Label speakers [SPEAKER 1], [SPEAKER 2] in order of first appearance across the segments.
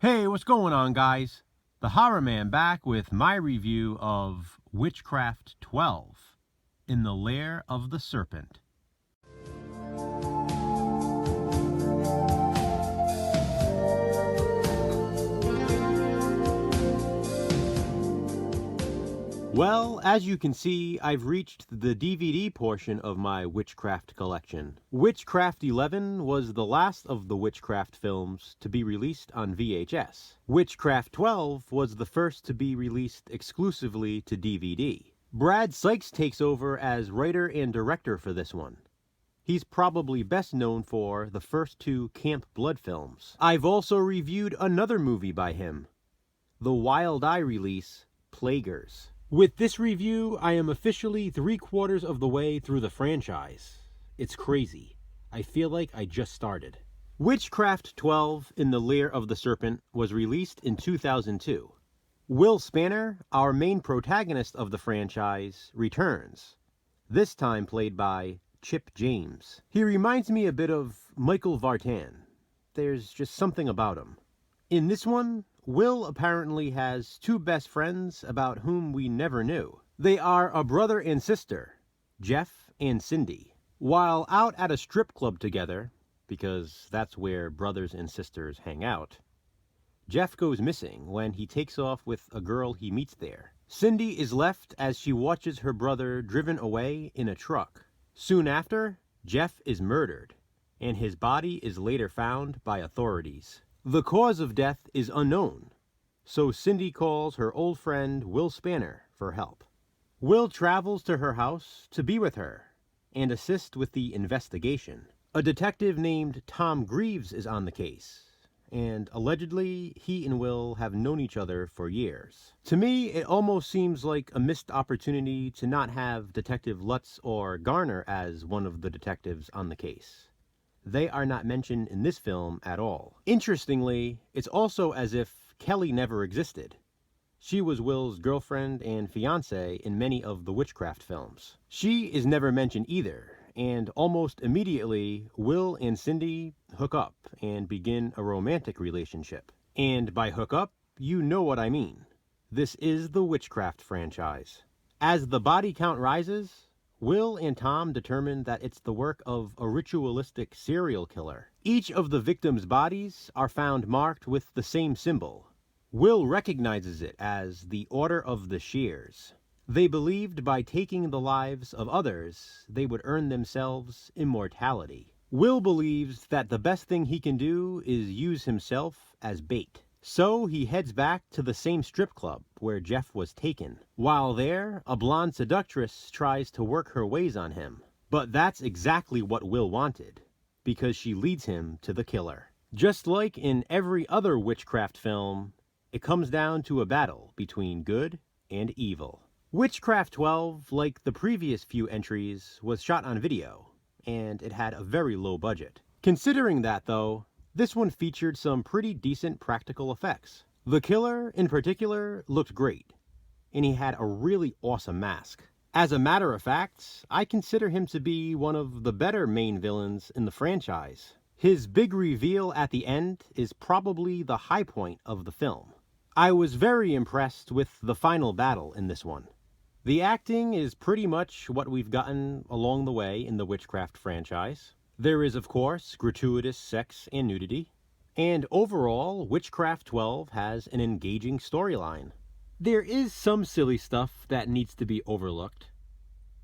[SPEAKER 1] Hey, what's going on, guys? The Horror Man back with my review of Witchcraft XII in the Lair of the Serpent. Well, as you can see, I've reached the DVD portion of my Witchcraft collection. Witchcraft XI was the last of the Witchcraft films to be released on VHS. Witchcraft XII was the first to be released exclusively to DVD. Brad Sykes takes over as writer and director for this one. He's probably best known for the first two Camp Blood films. I've also reviewed another movie by him, the Wild Eye release, Plaguers. With this review, I am officially 3/4 of the way through the franchise. It's crazy. I feel like I just started. Witchcraft XII in the Lair of the Serpent was released in 2002. Will Spanner, our main protagonist of the franchise, returns, this time played by Chip James. He reminds me a bit of Michael Vartan. There's just something about him. In this one, Will apparently has two best friends about whom we never knew. They are a brother and sister, Jeff and Cindy. While out at a strip club together, because that's where brothers and sisters hang out, Jeff goes missing when he takes off with a girl he meets there. Cindy is left as she watches her brother driven away in a truck. Soon after, Jeff is murdered, and his body is later found by authorities. The cause of death is unknown, so Cindy calls her old friend Will Spanner for help. Will travels to her house to be with her and assist with the investigation. A detective named Tom Greaves is on the case, and allegedly he and Will have known each other for years. To me, it almost seems like a missed opportunity to not have Detective Lutz or Garner as one of the detectives on the case. They are not mentioned in this film at all. Interestingly, it's also as if Kelly never existed. She was Will's girlfriend and fiancée in many of the Witchcraft films. She is never mentioned either, and almost immediately, Will and Cindy hook up and begin a romantic relationship. And by hook up, you know what I mean. This is the Witchcraft franchise. As the body count rises, Will and Tom determine that it's the work of a ritualistic serial killer. Each of the victims' bodies are found marked with the same symbol. Will recognizes it as the Order of the Shears. They believed by taking the lives of others, they would earn themselves immortality. Will believes that the best thing he can do is use himself as bait. So he heads back to the same strip club where Jeff was taken. While there, a blonde seductress tries to work her ways on him. But that's exactly what Will wanted, because she leads him to the killer. Just like in every other Witchcraft film, it comes down to a battle between good and evil. Witchcraft XII, like the previous few entries, was shot on video, and it had a very low budget. Considering that, though, this one featured some pretty decent practical effects. The killer, in particular, looked great, and he had a really awesome mask. As a matter of fact, I consider him to be one of the better main villains in the franchise. His big reveal at the end is probably the high point of the film. I was very impressed with the final battle in this one. The acting is pretty much what we've gotten along the way in the Witchcraft franchise. There is, of course, gratuitous sex and nudity. And overall, Witchcraft XII has an engaging storyline. There is some silly stuff that needs to be overlooked.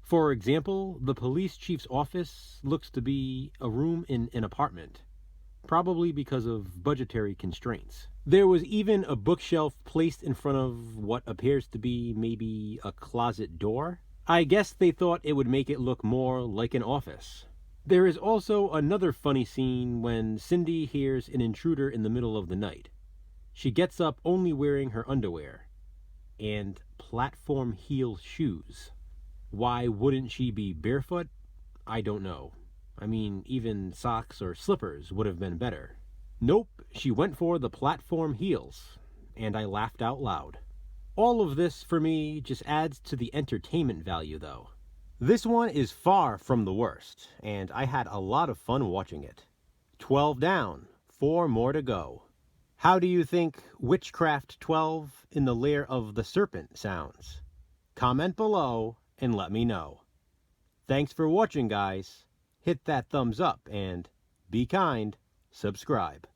[SPEAKER 1] For example, the police chief's office looks to be a room in an apartment, probably because of budgetary constraints. There was even a bookshelf placed in front of what appears to be maybe a closet door. I guess they thought it would make it look more like an office. There is also another funny scene when Cindy hears an intruder in the middle of the night. She gets up only wearing her underwear and platform heel shoes. Why wouldn't she be barefoot? I don't know. I mean, even socks or slippers would have been better. Nope, she went for the platform heels, and I laughed out loud. All of this, for me, just adds to the entertainment value, though. This one is far from the worst, and I had a lot of fun watching it. 12 down, 4 more to go. How do you think Witchcraft XII in the Lair of the Serpent sounds? Comment below and let me know. Thanks for watching, guys. Hit that thumbs up and be kind, subscribe.